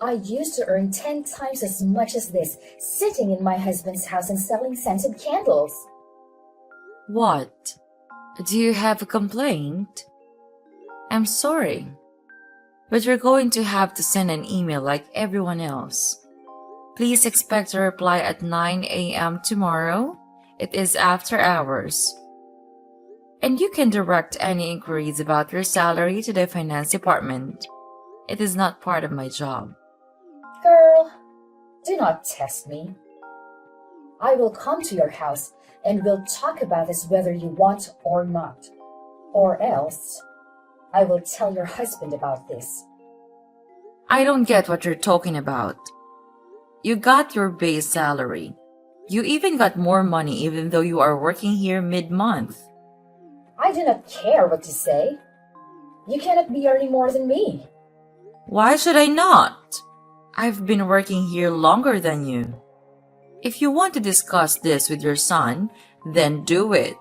I used to earn 10 times as much as this, sitting in my husband's house and selling scented candles. What? Do you have a complaint? I'm sorry, but you're going to have to send an email like everyone else. Please expect a reply at 9 a.m. tomorrow. It is after hours. And you can direct any inquiries about your salary to the finance department. It is not part of my job. Girl, do not test me. I will come to your house and we'll talk about this whether you want or not. Or else, I will tell your husband about this. I don't get what you're talking about. You got your base salary. You even got more money even though you are working here mid-month. I do not care what you say. You cannot be earning more than me. Why should I not? I've been working here longer than you. If you want to discuss this with your son, then do it.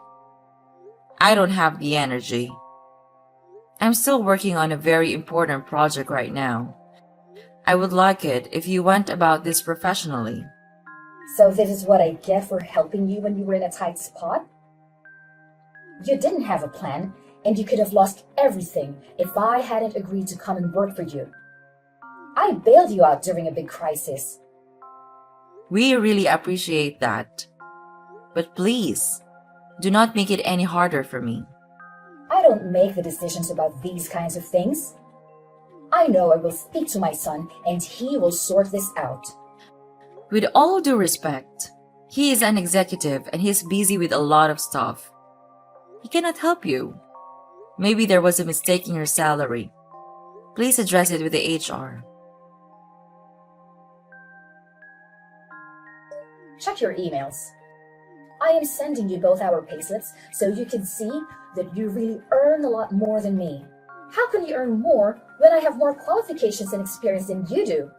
I don't have the energy. I'm still working on a very important project right now. I would like it if you went about this professionally. So this is what I get for helping you when you were in a tight spot? You didn't have a plan, and you could have lost everything if I hadn't agreed to come and work for you. I bailed you out during a big crisis. We really appreciate that. But please, do not make it any harder for me. I don't make the decisions about these kinds of things. I know I will speak to my son, and he will sort this out. With all due respect, he is an executive and he's busy with a lot of stuff. He cannot help you. Maybe there was a mistake in your salary. Please address it with the HR. Check your emails. I am sending you both our payslips so you can see that you really earn a lot more than me. How can you earn more when I have more qualifications and experience than you do?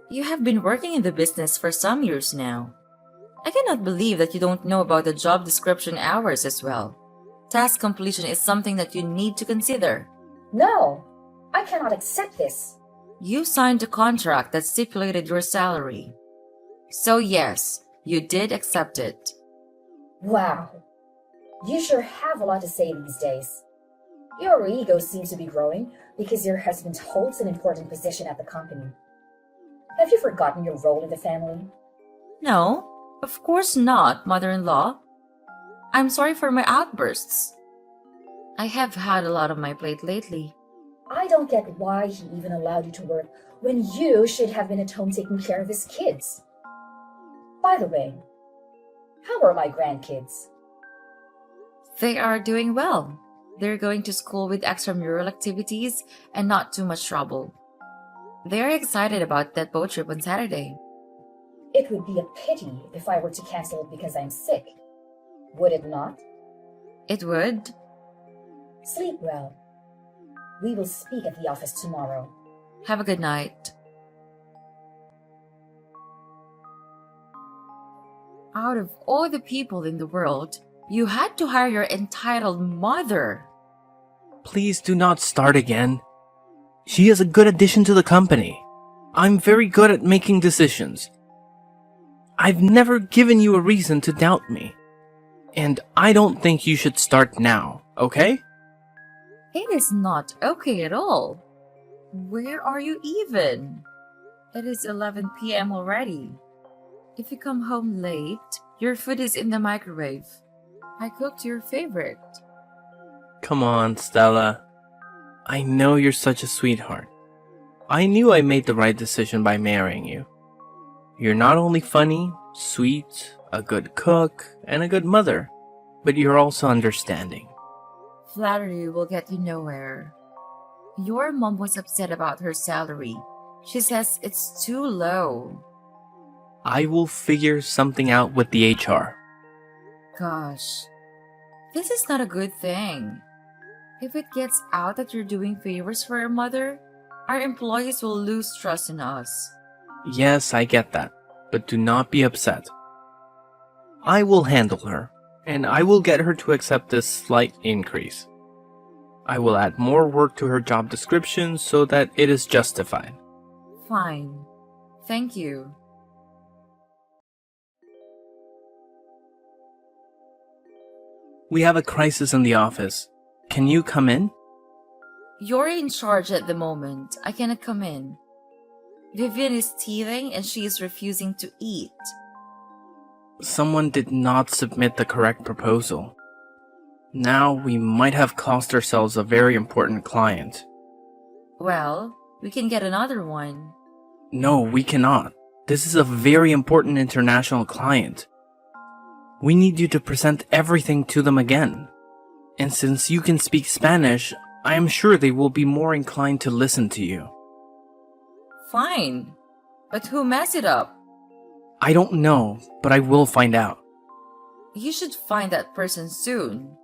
You have been working in the business for some years now. I cannot believe that you don't know about the job description hours as well. Task completion is something that you need to consider. No, I cannot accept this. You signed a contract that stipulated your salary. So yes, you did accept it. Wow. You sure have a lot to say these days. Your ego seems to be growing because your husband holds an important position at the company. Have you forgotten your role in the family? No, of course not, mother-in-law. I'm sorry for my outbursts. I have had a lot on my plate lately. I don't get why he even allowed you to work when you should have been at home taking care of his kids. By the way, how are my grandkids? They are doing well. They're going to school with extramural activities and not too much trouble. They're excited about that boat trip on Saturday. It would be a pity if I were to cancel it because I'm sick. Would it not? It would. Sleep well. We will speak at the office tomorrow. Have a good night. Out of all the people in the world, you had to hire your entitled mother. Please do not start again. She is a good addition to the company. I'm very good at making decisions. I've never given you a reason to doubt me. And I don't think you should start now, okay? It is not okay at all. Where are you even? It is 11 p.m. already. If you come home late, your food is in the microwave. I cooked your favorite. Come on, Stella. I know you're such a sweetheart. I knew I made the right decision by marrying you. You're not only funny, sweet, a good cook, and a good mother, but you're also understanding. Flattery will get you nowhere. Your mom was upset about her salary. She says it's too low. I will figure something out with the HR. Gosh, this is not a good thing. If it gets out that you're doing favors for your mother, our employees will lose trust in us. Yes, I get that, but do not be upset. I will handle her, and I will get her to accept this slight increase. I will add more work to her job description so that it is justified. Fine. Thank you. We have a crisis in the office. Can you come in? You're in charge at the moment. I cannot come in. Vivian is teething and she is refusing to eat. Someone did not submit the correct proposal. Now we might have cost ourselves a very important client. Well, we can get another one. No, we cannot. This is a very important international client. We need you to present everything to them again. And since you can speak Spanish, I am sure they will be more inclined to listen to you. Fine. But who messed it up? I don't know, but I will find out. You should find that person soon.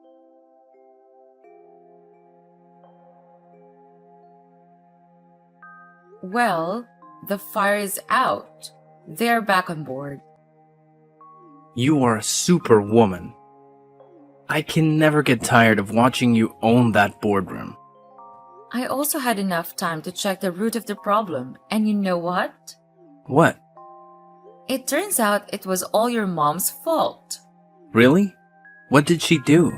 Well, the fire is out. They're back on board. You are a superwoman. I can never get tired of watching you own that boardroom. I also had enough time to check the root of the problem, and you know what? What? It turns out it was all your mom's fault. Really? What did she do?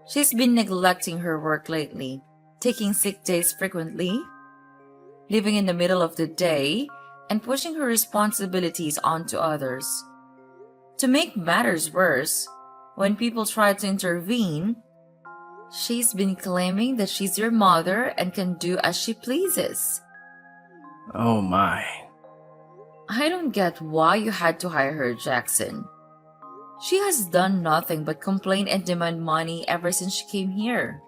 She's been neglecting her work lately, taking sick days frequently, living in the middle of the day, and pushing her responsibilities onto others. To make matters worse, when people try to intervene, she's been claiming that she's your mother and can do as she pleases. Oh my. I don't get why you had to hire her, Jackson. She has done nothing but complain and demand money ever since she came here.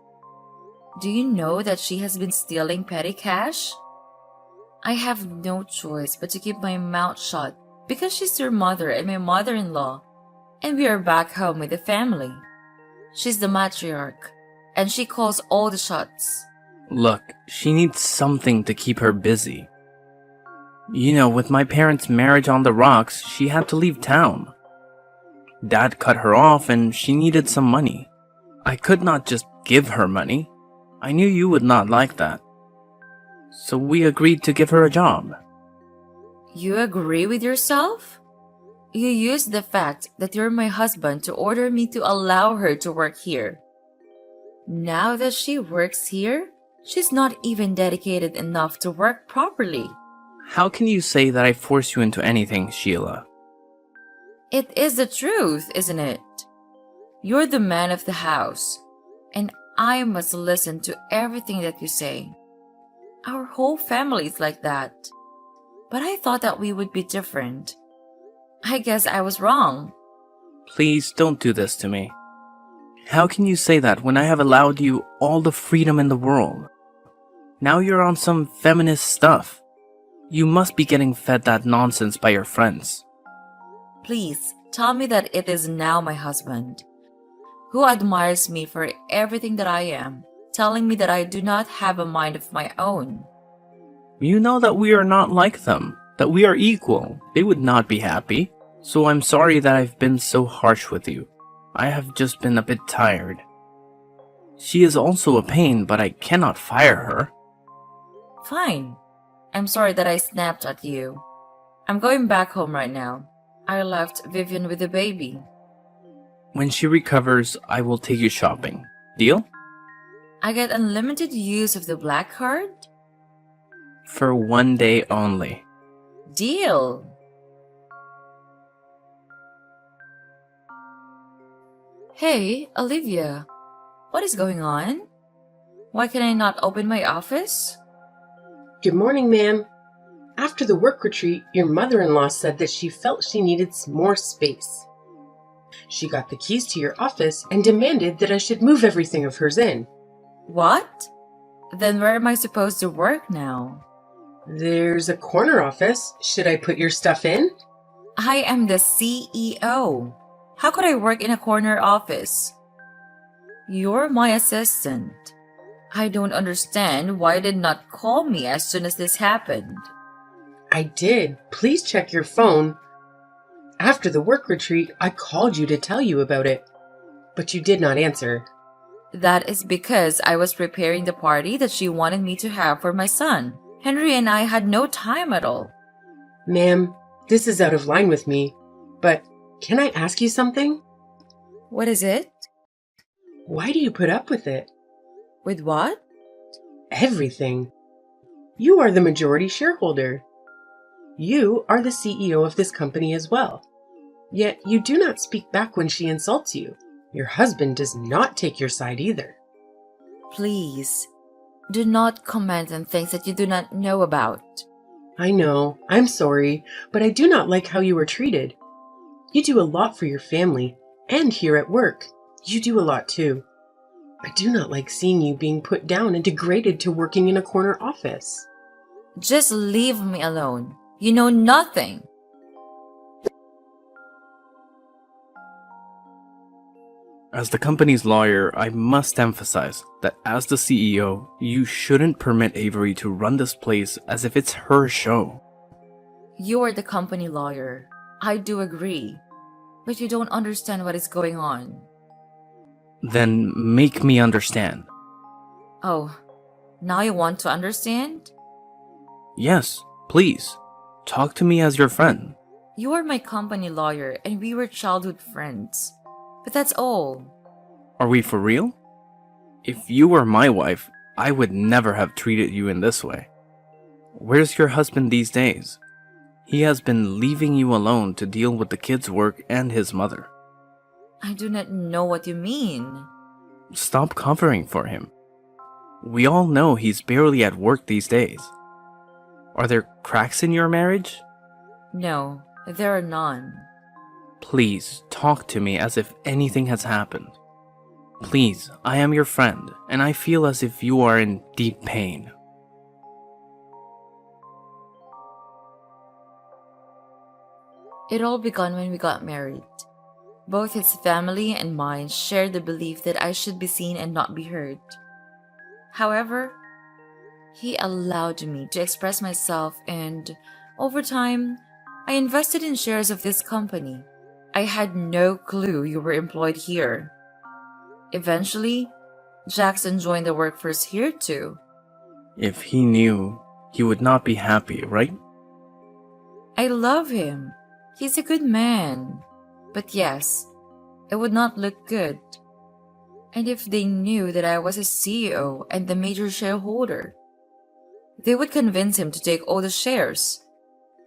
Do you know that she has been stealing petty cash? I have no choice but to keep my mouth shut because she's your mother and my mother-in-law, and we are back home with the family. She's the matriarch, and she calls all the shots. Look, she needs something to keep her busy. You know, with my parents' marriage on the rocks, she had to leave town. Dad cut her off and she needed some money. I could not just give her money. I knew you would not like that. So we agreed to give her a job. You agree with yourself? You used the fact that you're my husband to order me to allow her to work here. Now that she works here, she's not even dedicated enough to work properly. How can you say that I force you into anything, Sheila? It is the truth, isn't it? You're the man of the house, and I must listen to everything that you say. Our whole family is like that. But I thought that we would be different. I guess I was wrong. Please don't do this to me. How can you say that when I have allowed you all the freedom in the world? Now you're on some feminist stuff. You must be getting fed that nonsense by your friends. Please tell me that it is now my husband, who admires me for everything that I am, telling me that I do not have a mind of my own. You know that we are not like them, that we are equal. They would not be happy. So I'm sorry that I've been so harsh with you. I have just been a bit tired. She is also a pain, but I cannot fire her. Fine. I'm sorry that I snapped at you. I'm going back home right now. I left Vivian with the baby. When she recovers, I will take you shopping. Deal? I get unlimited use of the black card? For 1 day only. Deal! Hey, Olivia. What is going on? Why can I not open my office? Good morning, ma'am. After the work retreat, your mother-in-law said that she felt she needed more space. She got the keys to your office and demanded that I should move everything of hers in. What? Then where am I supposed to work now? There's a corner office. Should I put your stuff in? I am the CEO. How could I work in a corner office? You're my assistant. I don't understand why you did not call me as soon as this happened. I did. Please check your phone. After the work retreat, I called you to tell you about it, but you did not answer. That is because I was preparing the party that she wanted me to have for my son. Henry and I had no time at all. Ma'am, this is out of line with me, but can I ask you something? What is it? Why do you put up with it? With what? Everything. You are the majority shareholder. You are the CEO of this company as well. Yet you do not speak back when she insults you. Your husband does not take your side either. Please, do not comment on things that you do not know about. I know, I'm sorry, but I do not like how you were treated. You do a lot for your family, and here at work, you do a lot too. I do not like seeing you being put down and degraded to working in a corner office. Just leave me alone. You know nothing. As the company's lawyer, I must emphasize that as the CEO, you shouldn't permit Avery to run this place as if it's her show. You are the company lawyer. I do agree. But you don't understand what is going on. Then make me understand. Oh, now you want to understand? Yes, please. Talk to me as your friend. You are my company lawyer and we were childhood friends. But that's all. Are we for real? If you were my wife, I would never have treated you in this way. Where's your husband these days? He has been leaving you alone to deal with the kids' work and his mother. I do not know what you mean. Stop covering for him. We all know he's barely at work these days. Are there cracks in your marriage? No, there are none. Please talk to me as if anything has happened. Please, I am your friend, and I feel as if you are in deep pain. It all began when we got married. Both his family and mine shared the belief that I should be seen and not be heard. However, he allowed me to express myself and, over time, I invested in shares of this company. I had no clue you were employed here. Eventually, Jackson joined the workforce here too. If he knew, he would not be happy, right? I love him. He's a good man. But yes, it would not look good. And if they knew that I was a CEO and the major shareholder, they would convince him to take all the shares.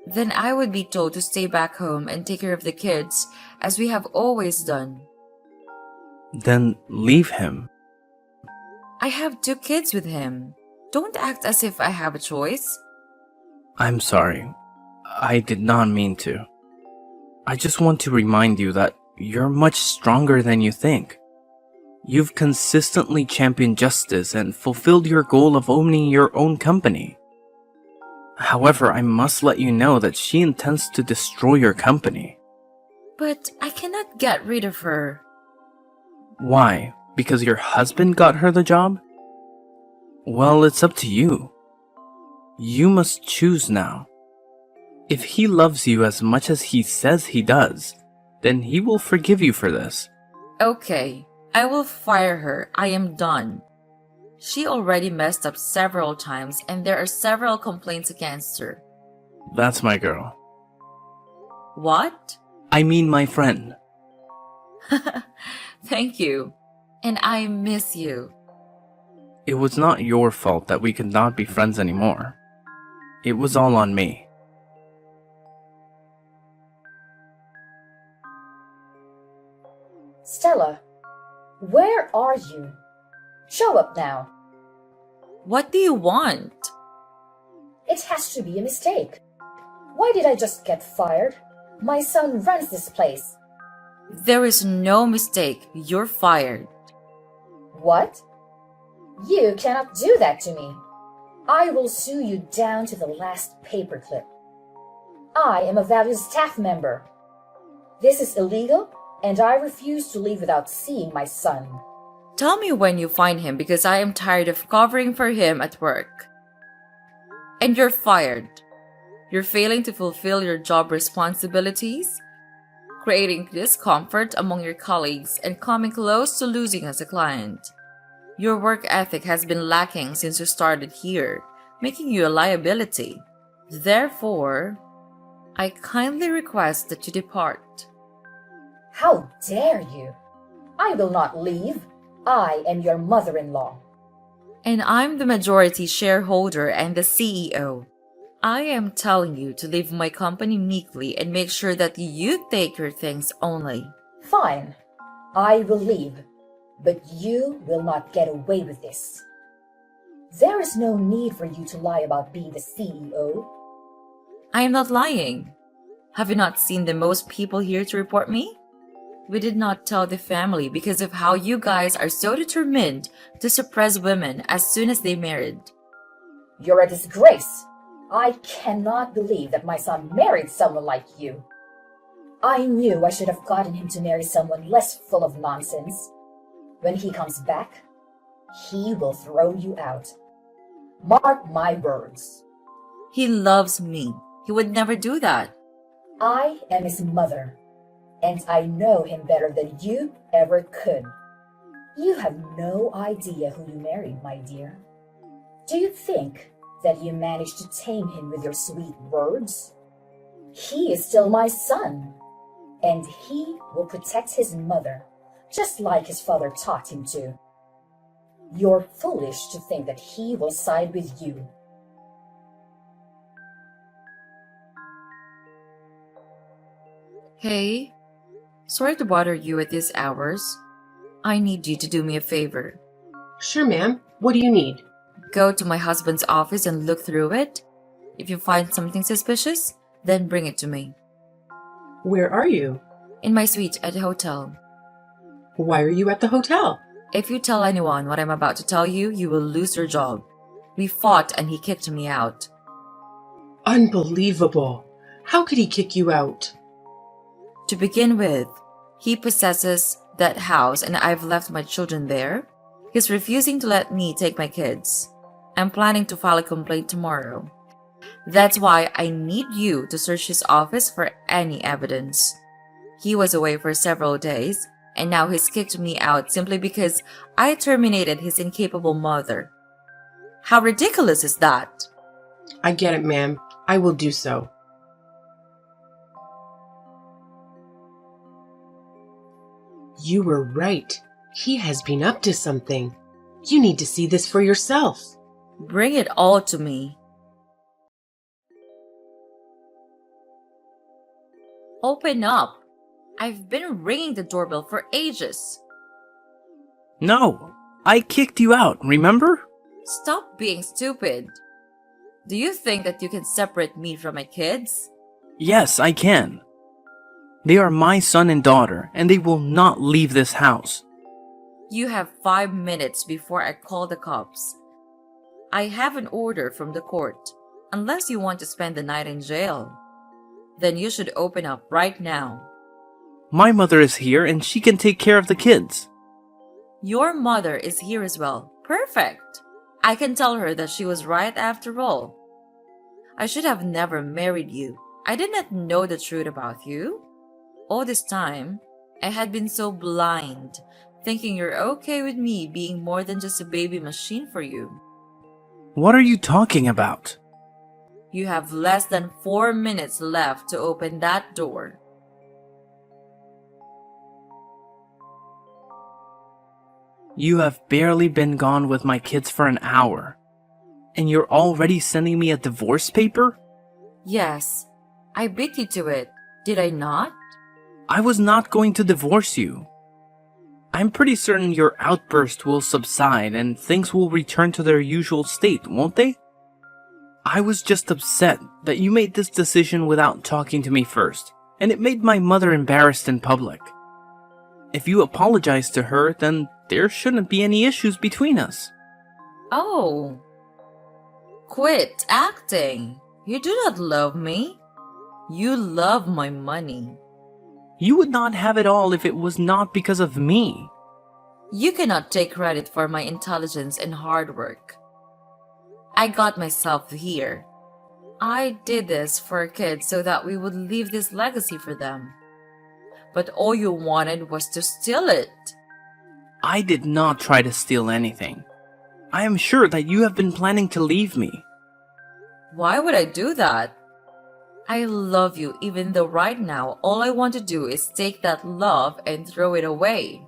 Then I would be told to stay back home and take care of the kids, as we have always done. Then leave him. I have 2 kids with him. Don't act as if I have a choice. I'm sorry. I did not mean to. I just want to remind you that you're much stronger than you think. You've consistently championed justice and fulfilled your goal of owning your own company. However, I must let you know that she intends to destroy your company. But I cannot get rid of her. Why? Because your husband got her the job? Well, it's up to you. You must choose now. If he loves you as much as he says he does, then he will forgive you for this. Okay, I will fire her. I am done. She already messed up several times and there are several complaints against her. That's my girl. What? I mean my friend. Thank you. And I miss you. It was not your fault that we could not be friends anymore. It was all on me. Stella, where are you? Show up now. What do you want? It has to be a mistake. Why did I just get fired? My son runs this place. There is no mistake. You're fired. What? You cannot do that to me. I will sue you down to the last paperclip. I am a valued staff member. This is illegal, and I refuse to leave without seeing my son. Tell me when you find him because I am tired of covering for him at work. And you're fired. You're failing to fulfill your job responsibilities, creating discomfort among your colleagues, and coming close to losing as a client. Your work ethic has been lacking since you started here. making you a liability. Therefore, I kindly request that you depart. How dare you? I will not leave. I am your mother-in-law. And I'm the majority shareholder and the CEO. I am telling you to leave my company meekly and make sure that you take your things only. Fine, I will leave, but you will not get away with this. There is no need for you to lie about being the CEO. I am not lying. Have you not seen the most people here to report me? We did not tell the family because of how you guys are so determined to suppress women as soon as they married. You're a disgrace. I cannot believe that my son married someone like you. I knew I should have gotten him to marry someone less full of nonsense. When he comes back, he will throw you out. Mark my words. He loves me. He would never do that. I am his mother, and I know him better than you ever could. You have no idea who you married, my dear. Do you think that you managed to tame him with your sweet words? He is still my son, and he will protect his mother, just like his father taught him to. You're foolish to think that he will side with you. Hey, sorry to bother you at these hours. I need you to do me a favor. Sure, ma'am. What do you need? Go to my husband's office and look through it. If you find something suspicious, then bring it to me. Where are you? In my suite at the hotel. Why are you at the hotel? If you tell anyone what I'm about to tell you, you will lose your job. We fought and he kicked me out. Unbelievable. How could he kick you out? To begin with, he possesses that house and I've left my children there. He's refusing to let me take my kids. I'm planning to file a complaint tomorrow. That's why I need you to search his office for any evidence. He was away for several days, and now he's kicked me out simply because I terminated his incapable mother. How ridiculous is that? I get it, ma'am. I will do so. You were right. He has been up to something. You need to see this for yourself. Bring it all to me. Open up. I've been ringing the doorbell for ages. No, I kicked you out, remember? Stop being stupid. Do you think that you can separate me from my kids? Yes, I can. They are my son and daughter, and they will not leave this house. You have 5 minutes before I call the cops. I have an order from the court. Unless you want to spend the night in jail, then you should open up right now. My mother is here, and she can take care of the kids. Your mother is here as well. Perfect. I can tell her that she was right after all. I should have never married you. I did not know the truth about you. All this time, I had been so blind, thinking you're okay with me being more than just a baby machine for you. What are you talking about? You have less than 4 minutes left to open that door. You have barely been gone with my kids for an hour, and you're already sending me a divorce paper? Yes, I beat you to it, did I not? I was not going to divorce you. I'm pretty certain your outburst will subside and things will return to their usual state, won't they? I was just upset that you made this decision without talking to me first, and it made my mother embarrassed in public. If you apologize to her, then there shouldn't be any issues between us. Oh. Quit acting. You do not love me. You love my money. You would not have it all if it was not because of me. You cannot take credit for my intelligence and hard work. I got myself here. I did this for our kids so that we would leave this legacy for them. But all you wanted was to steal it. I did not try to steal anything. I am sure that you have been planning to leave me. Why would I do that? I love you, even though right now all I want to do is take that love and throw it away.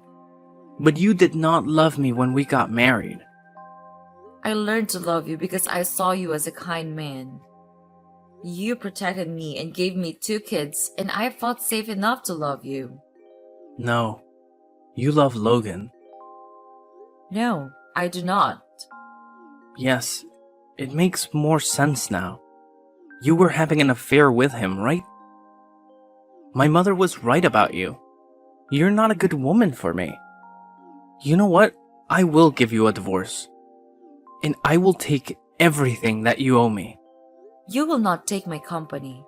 But you did not love me when we got married. I learned to love you because I saw you as a kind man. You protected me and gave me 2 kids, and I felt safe enough to love you. No, you love Logan. No, I do not. Yes, it makes more sense now. You were having an affair with him, right? My mother was right about you. You're not a good woman for me. You know what? I will give you a divorce. And I will take everything that you owe me. You will not take my company.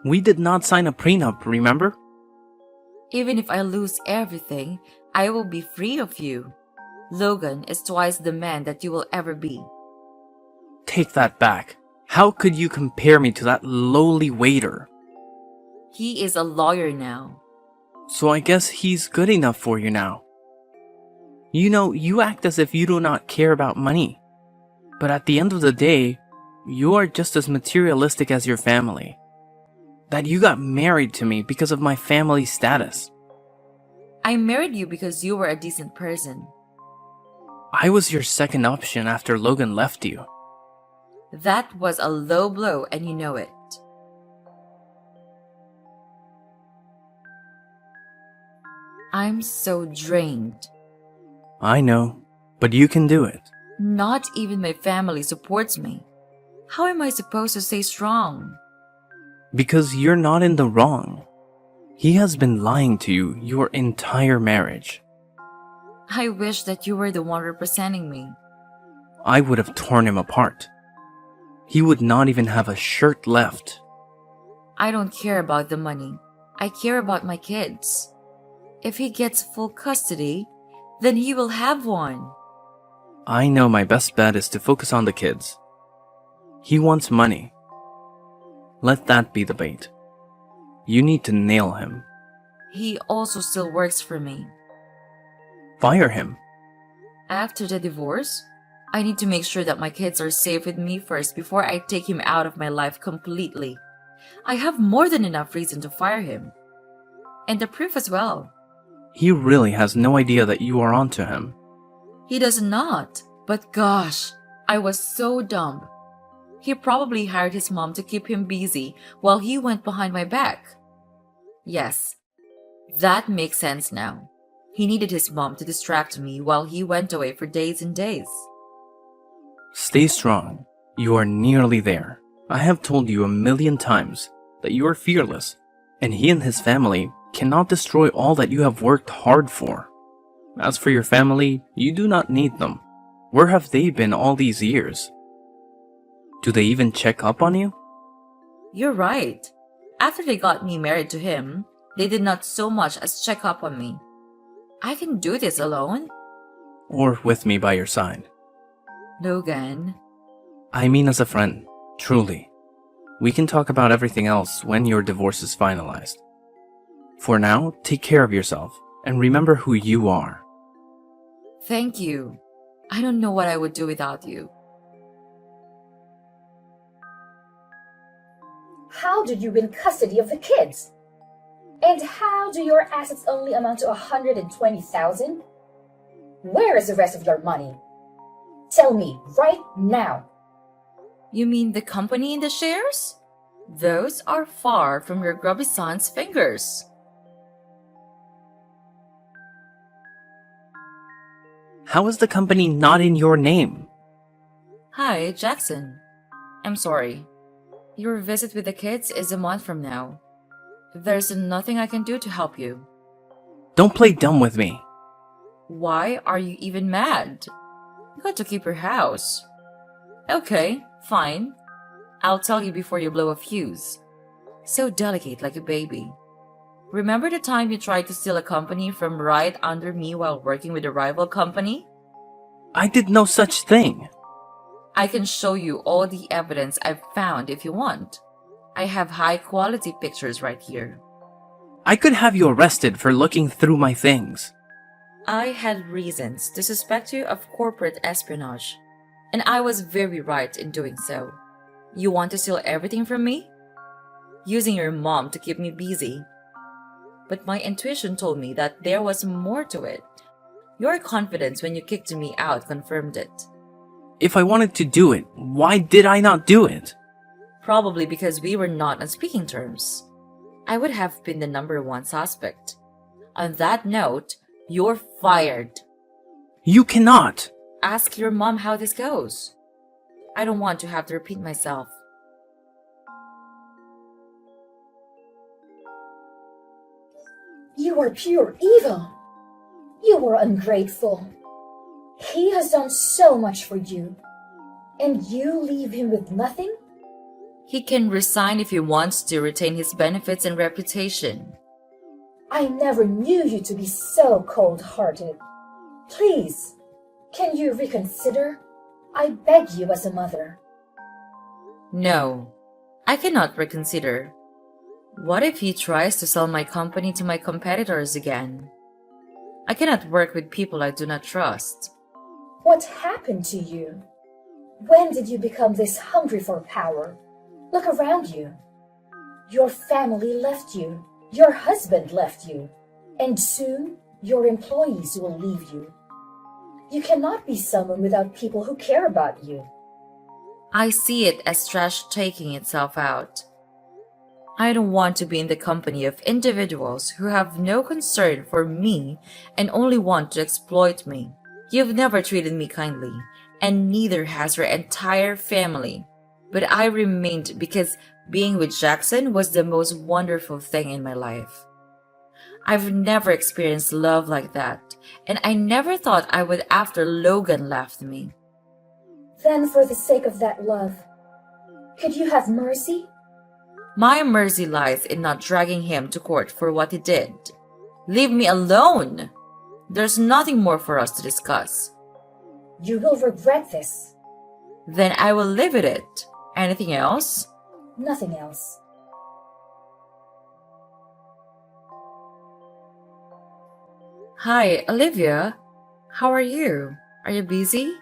We did not sign a prenup, remember? Even if I lose everything, I will be free of you. Logan is twice the man that you will ever be. Take that back. How could you compare me to that lowly waiter? He is a lawyer now. So I guess he's good enough for you now. You know, you act as if you do not care about money. But at the end of the day, you are just as materialistic as your family. That you got married to me because of my family status. I married you because you were a decent person. I was your second option after Logan left you. That was a low blow and you know it. I'm so drained. I know, but you can do it. Not even my family supports me. How am I supposed to stay strong? Because you're not in the wrong. He has been lying to you your entire marriage. I wish that you were the one representing me. I would have torn him apart. He would not even have a shirt left. I don't care about the money. I care about my kids. If he gets full custody, then he will have one. I know my best bet is to focus on the kids. He wants money. Let that be the bait. You need to nail him. He also still works for me. Fire him. After the divorce, I need to make sure that my kids are safe with me first before I take him out of my life completely. I have more than enough reason to fire him. And the proof as well. He really has no idea that you are onto him. He does not. But gosh, I was so dumb. He probably hired his mom to keep him busy while he went behind my back. Yes, that makes sense now. He needed his mom to distract me while he went away for days and days. Stay strong. You are nearly there. I have told you a million times that you are fearless, and he and his family cannot destroy all that you have worked hard for. As for your family, you do not need them. Where have they been all these years? Do they even check up on you? You're right. After they got me married to him, they did not so much as check up on me. I can do this alone. Or with me by your side? Logan. I mean as a friend, truly. We can talk about everything else when your divorce is finalized. For now, take care of yourself and remember who you are. Thank you. I don't know what I would do without you. How did you win custody of the kids? And how do your assets only amount to 120,000? Where is the rest of your money? Tell me right now. You mean the company and the shares? Those are far from your grubby son's fingers. How is the company not in your name? Hi, Jackson. I'm sorry. Your visit with the kids is a month from now. There's nothing I can do to help you. Don't play dumb with me. Why are you even mad? You got to keep your house. Okay, fine. I'll tell you before you blow a fuse. So delicate like a baby. Remember the time you tried to steal a company from right under me while working with a rival company? I did no such thing. I can show you all the evidence I've found if you want. I have high quality pictures right here. I could have you arrested for looking through my things. I had reasons to suspect you of corporate espionage, and I was very right in doing so. You want to steal everything from me? Using your mom to keep me busy. But my intuition told me that there was more to it. Your confidence when you kicked me out confirmed it. If I wanted to do it, why did I not do it? Probably because we were not on speaking terms. I would have been the number one suspect. On that note, you're fired. You cannot! Ask your mom how this goes. I don't want to have to repeat myself. You are pure evil. You were ungrateful. He has done so much for you, and you leave him with nothing? He can resign if he wants to retain his benefits and reputation. I never knew you to be so cold-hearted. Please, can you reconsider? I beg you as a mother. No, I cannot reconsider. What if he tries to sell my company to my competitors again? I cannot work with people I do not trust. What happened to you? When did you become this hungry for power? Look around you. Your family left you. Your husband left you. And soon, your employees will leave you. You cannot be someone without people who care about you. I see it as trash taking itself out. I don't want to be in the company of individuals who have no concern for me and only want to exploit me. You've never treated me kindly, and neither has your entire family. But I remained because being with Jackson was the most wonderful thing in my life. I've never experienced love like that, and I never thought I would after Logan left me. Then for the sake of that love, could you have mercy? My mercy lies in not dragging him to court for what he did. Leave me alone! There's nothing more for us to discuss. You will regret this. Then I will live with it. Anything else? Nothing else. Hi, Olivia. How are you? Are you busy?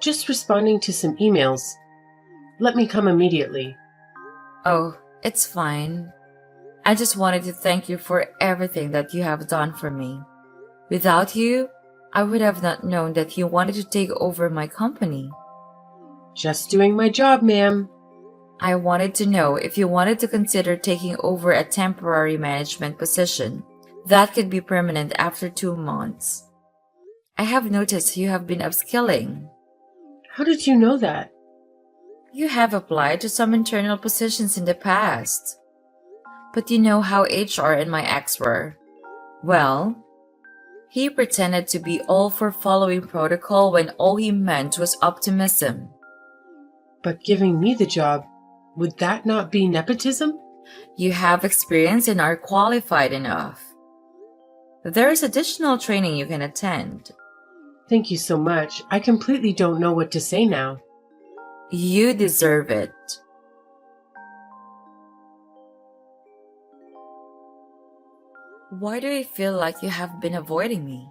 Just responding to some emails. Let me come immediately. Oh, it's fine. I just wanted to thank you for everything that you have done for me. Without you, I would have not known that you wanted to take over my company. Just doing my job, ma'am. I wanted to know if you wanted to consider taking over a temporary management position. That could be permanent after 2 months. I have noticed you have been upskilling. How did you know that? You have applied to some internal positions in the past. But you know how HR and my ex were. Well, he pretended to be all for following protocol when all he meant was optimism. But giving me the job, would that not be nepotism? You have experience and are qualified enough. There is additional training you can attend. Thank you so much. I completely don't know what to say now. You deserve it. Why do I feel like you have been avoiding me?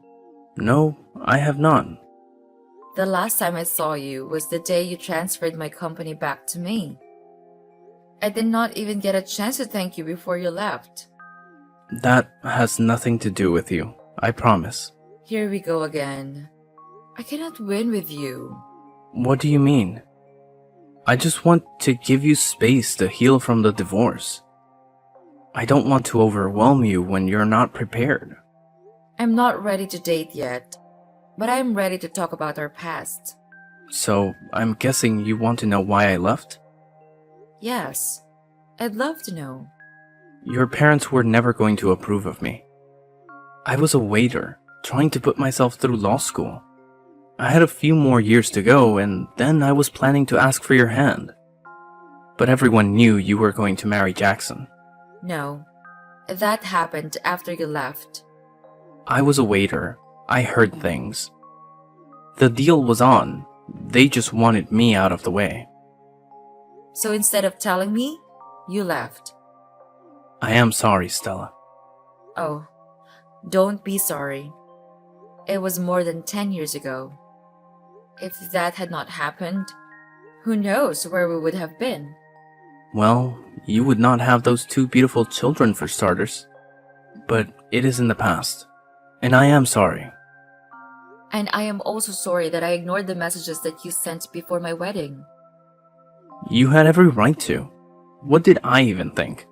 No, I have not. The last time I saw you was the day you transferred my company back to me. I did not even get a chance to thank you before you left. That has nothing to do with you, I promise. Here we go again. I cannot win with you. What do you mean? I just want to give you space to heal from the divorce. I don't want to overwhelm you when you're not prepared. I'm not ready to date yet, but I'm ready to talk about our past. So, I'm guessing you want to know why I left? Yes, I'd love to know. Your parents were never going to approve of me. I was a waiter, trying to put myself through law school. I had a few more years to go, and then I was planning to ask for your hand. But everyone knew you were going to marry Jackson. No, that happened after you left. I was a waiter. I heard things. The deal was on. They just wanted me out of the way. So instead of telling me, you left. I am sorry, Stella. Oh, don't be sorry. It was more than 10 years ago. If that had not happened, Who knows where we would have been? Well, you would not have those two beautiful children for starters. But it is in the past. And I am sorry. And I am also sorry that I ignored the messages that you sent before my wedding. You had every right to. What did I even think?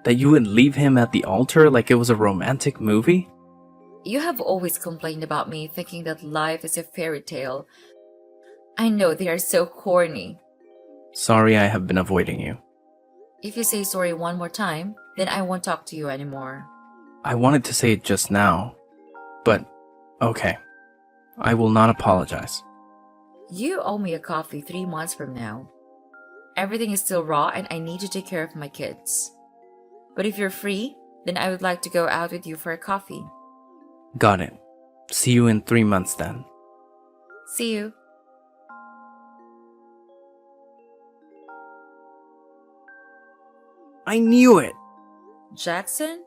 That you would leave him at the altar like it was a romantic movie? You have always complained about me thinking that life is a fairy tale. I know they are so corny. Sorry I have been avoiding you. If you say sorry one more time, then I won't talk to you anymore. I wanted to say it just now. But, okay. I will not apologize. You owe me a coffee 3 months from now. Everything is still raw and I need to take care of my kids. But if you're free, then I would like to go out with you for a coffee. Got it. See you in 3 months then. See you. I knew it! Jackson?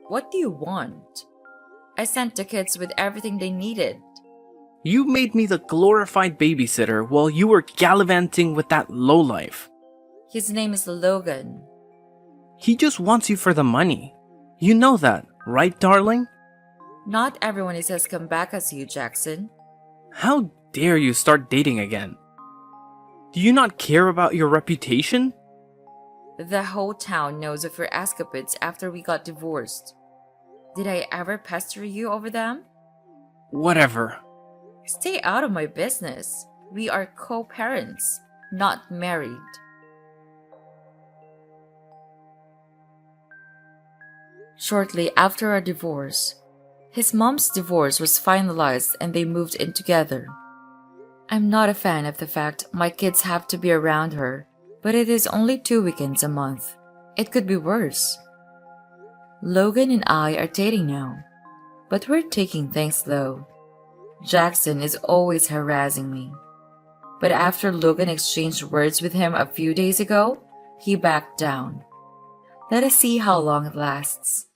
What do you want? I sent the kids with everything they needed. You made me the glorified babysitter while you were gallivanting with that lowlife. His name is Logan. He just wants you for the money. You know that, right, darling? Not everyone is as come back as you, Jackson. How dare you start dating again? Do you not care about your reputation? The whole town knows of your escapades after we got divorced. Did I ever pester you over them? Whatever. Stay out of my business. We are co-parents, not married. Shortly after our divorce, his mom's divorce was finalized and they moved in together. I'm not a fan of the fact my kids have to be around her, but it is only 2 weekends a month. It could be worse. Logan and I are dating now, but we're taking things slow. Jackson is always harassing me. But after Logan exchanged words with him a few days ago, he backed down. Let us see how long it lasts.